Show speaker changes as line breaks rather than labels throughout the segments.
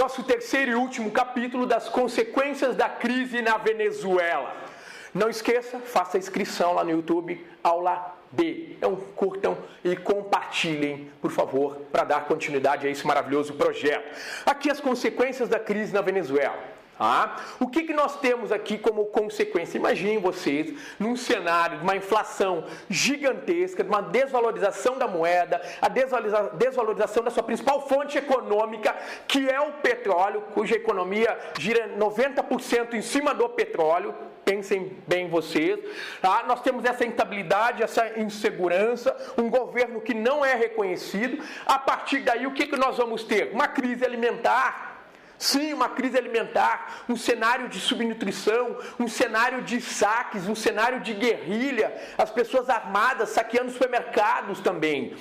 nosso terceiro e último capítulo das consequências da crise na Venezuela. Não esqueça, faça a inscrição lá no YouTube, aula B. Então curtam e compartilhem, por favor, para dar continuidade a esse maravilhoso projeto. Aqui as consequências da crise na Venezuela. O que nós temos aqui como consequência? Imaginem vocês, num cenário de uma inflação gigantesca, de uma desvalorização da moeda, a desvalorização da sua principal fonte econômica, que é o petróleo, cuja economia gira 90% em cima do petróleo. Pensem bem vocês. Nós temos essa instabilidade, essa insegurança, um governo que não é reconhecido. A partir daí, o que nós vamos ter? Uma crise alimentar. Sim, uma crise alimentar, um cenário de subnutrição, um cenário de saques, um cenário de guerrilha, as pessoas armadas saqueando supermercados também,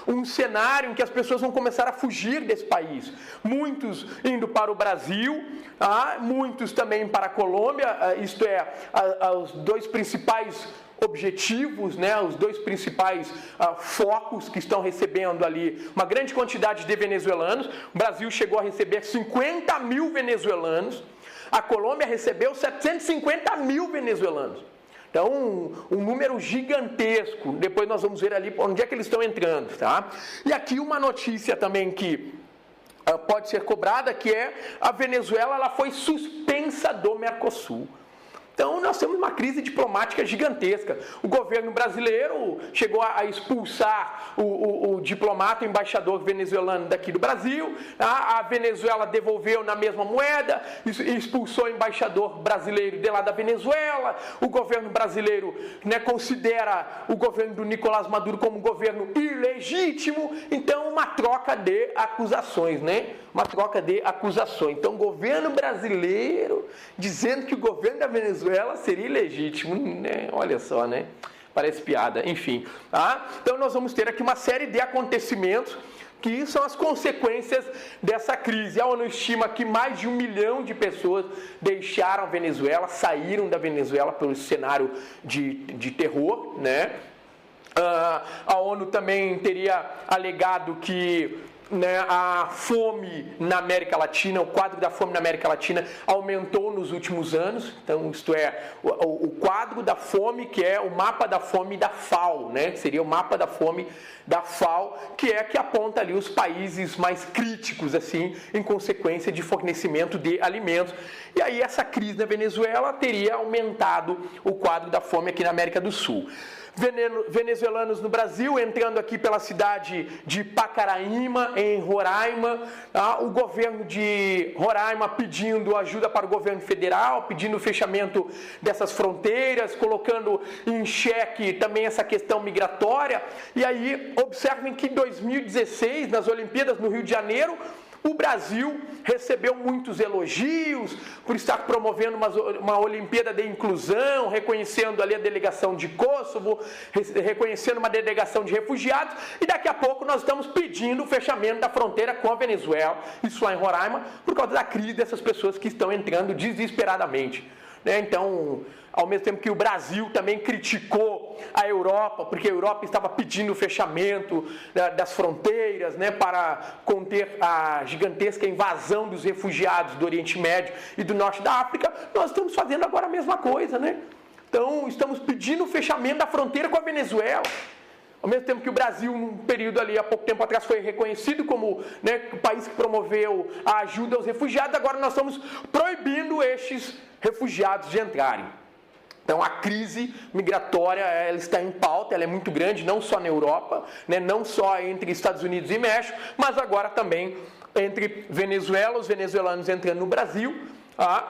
Um cenário em que as pessoas vão começar a fugir desse país. Muitos indo para o Brasil, muitos também para a Colômbia, isto é, os dois principais objetivos, os dois principais focos que estão recebendo ali uma grande quantidade de venezuelanos. O Brasil chegou a receber 50 mil venezuelanos, a Colômbia recebeu 750 mil venezuelanos. Então, um número gigantesco. Depois nós vamos ver ali onde é que eles estão entrando, E aqui uma notícia também que pode ser cobrada, que é a Venezuela, ela foi suspensa do Mercosul. Então, nós temos uma crise diplomática gigantesca. O governo brasileiro chegou a expulsar o diplomata, o embaixador venezuelano daqui do Brasil. A Venezuela devolveu na mesma moeda, expulsou o embaixador brasileiro de lá da Venezuela. O governo brasileiro considera o governo do Nicolás Maduro como um governo ilegítimo. Então, uma troca de acusações, Uma troca de acusações. Então, o governo brasileiro dizendo que o governo da Venezuela seria ilegítimo, Olha só, Parece piada, enfim. Então nós vamos ter aqui uma série de acontecimentos que são as consequências dessa crise. A ONU estima que mais de 1 milhão de pessoas deixaram a Venezuela, saíram da Venezuela pelo cenário de terror, A ONU também teria alegado que a fome na América Latina, o quadro da fome na América Latina aumentou nos últimos anos. Então, isto é, o quadro da fome, que é o mapa da fome da FAO, que seria o mapa da fome da FAO, que aponta ali os países mais críticos, assim, em consequência de fornecimento de alimentos. E aí essa crise na Venezuela teria aumentado o quadro da fome aqui na América do Sul. Venezuelanos no Brasil, entrando aqui pela cidade de Pacaraima, em Roraima, o governo de Roraima pedindo ajuda para o governo federal, pedindo o fechamento dessas fronteiras, colocando em xeque também essa questão migratória. E aí, observem que em 2016, nas Olimpíadas no Rio de Janeiro, o Brasil recebeu muitos elogios por estar promovendo uma Olimpíada de inclusão, reconhecendo ali a delegação de Kosovo, reconhecendo uma delegação de refugiados, e daqui a pouco nós estamos pedindo o fechamento da fronteira com a Venezuela, isso lá em Roraima, por causa da crise dessas pessoas que estão entrando desesperadamente. Então, ao mesmo tempo que o Brasil também criticou a Europa, porque a Europa estava pedindo o fechamento das fronteiras, para conter a gigantesca invasão dos refugiados do Oriente Médio e do Norte da África, nós estamos fazendo agora a mesma coisa, Então, estamos pedindo o fechamento da fronteira com a Venezuela. Ao mesmo tempo que o Brasil, num período ali, há pouco tempo atrás, foi reconhecido como o país que promoveu a ajuda aos refugiados, agora nós estamos proibindo estes refugiados de entrarem. Então, a crise migratória, ela está em pauta, ela é muito grande, não só na Europa, não só entre Estados Unidos e México, mas agora também entre Venezuela, os venezuelanos entrando no Brasil,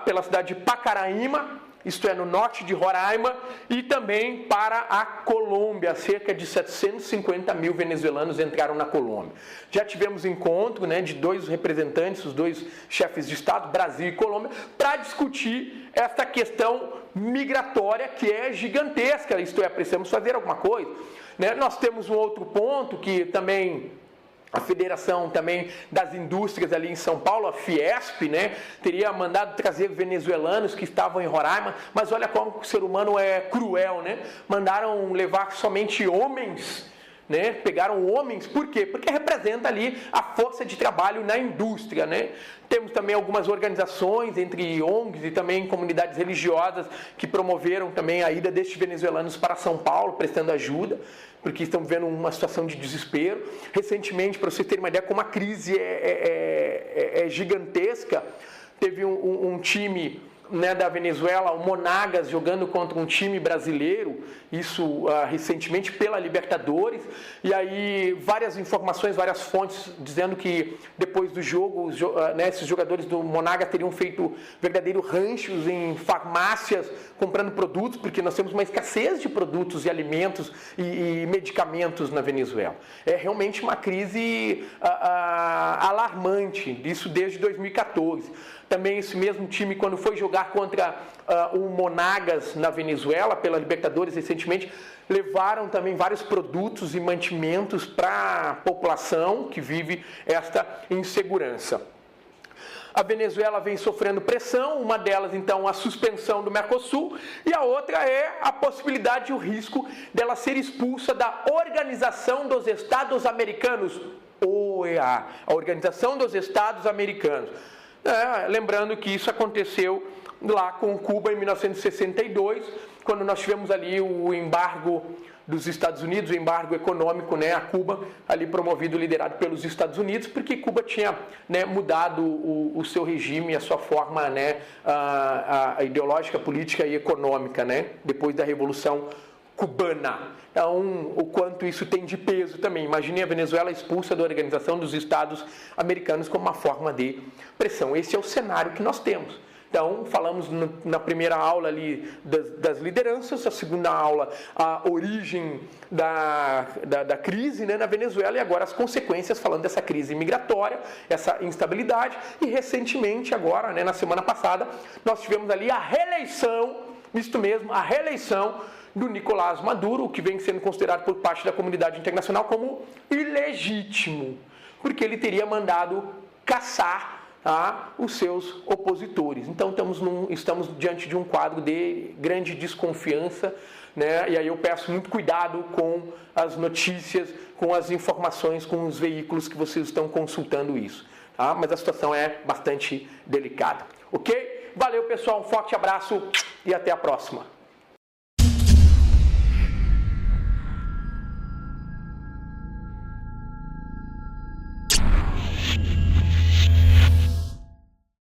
pela cidade de Pacaraima, isto é, no norte de Roraima, e também para a Colômbia. Cerca de 750 mil venezuelanos entraram na Colômbia. Já tivemos encontro de dois representantes, os dois chefes de Estado, Brasil e Colômbia, para discutir esta questão migratória que é gigantesca, isto é, precisamos fazer alguma coisa. Nós temos um outro ponto que também a Federação também das Indústrias ali em São Paulo, a Fiesp, teria mandado trazer venezuelanos que estavam em Roraima, mas olha como o ser humano é cruel, Mandaram levar somente homens né? Pegaram homens, por quê? Porque representa ali a força de trabalho na indústria, né? Temos também algumas organizações, entre ONGs e também comunidades religiosas, que promoveram também a ida destes venezuelanos para São Paulo, prestando ajuda, porque estão vivendo uma situação de desespero. Recentemente, para vocês terem uma ideia, como a crise é gigantesca, teve um time, né, da Venezuela, o Monagas, jogando contra um time brasileiro, isso recentemente pela Libertadores, e aí várias informações, várias fontes dizendo que depois do jogo, né, esses jogadores do Monagas teriam feito verdadeiros ranchos em farmácias, comprando produtos, porque nós temos uma escassez de produtos e alimentos e medicamentos na Venezuela. É realmente uma crise alarmante, isso desde 2014. Também esse mesmo time, quando foi jogar contra o Monagas na Venezuela, pela Libertadores recentemente, levaram também vários produtos e mantimentos para a população que vive esta insegurança. A Venezuela vem sofrendo pressão, uma delas, então, a suspensão do Mercosul, e a outra é a possibilidade e o risco dela ser expulsa da Organização dos Estados Americanos, OEA, a Organização dos Estados Americanos. Lembrando que isso aconteceu lá com Cuba em 1962, quando nós tivemos ali o embargo dos Estados Unidos, o embargo econômico, né, a Cuba, ali promovido, liderado pelos Estados Unidos, porque Cuba tinha, né, mudado o seu regime, a sua forma, né, a ideológica, política e econômica, né, depois da Revolução Cubana. Então, o quanto isso tem de peso também. Imagine a Venezuela expulsa da Organização dos Estados Americanos como uma forma de pressão. Esse é o cenário que nós temos. Então, falamos na primeira aula ali das lideranças, a segunda aula a origem da crise, né, na Venezuela, e agora as consequências, falando dessa crise migratória, essa instabilidade, e recentemente agora, né, na semana passada, nós tivemos ali a reeleição, isto mesmo, a reeleição do Nicolás Maduro, o que vem sendo considerado por parte da comunidade internacional como ilegítimo, porque ele teria mandado caçar os seus opositores. Então estamos diante de um quadro de grande desconfiança, né? E aí eu peço muito cuidado com as notícias, com as informações, com os veículos que vocês estão consultando isso. Tá? Mas a situação é bastante delicada. Ok? Valeu, pessoal, um forte abraço e até a próxima.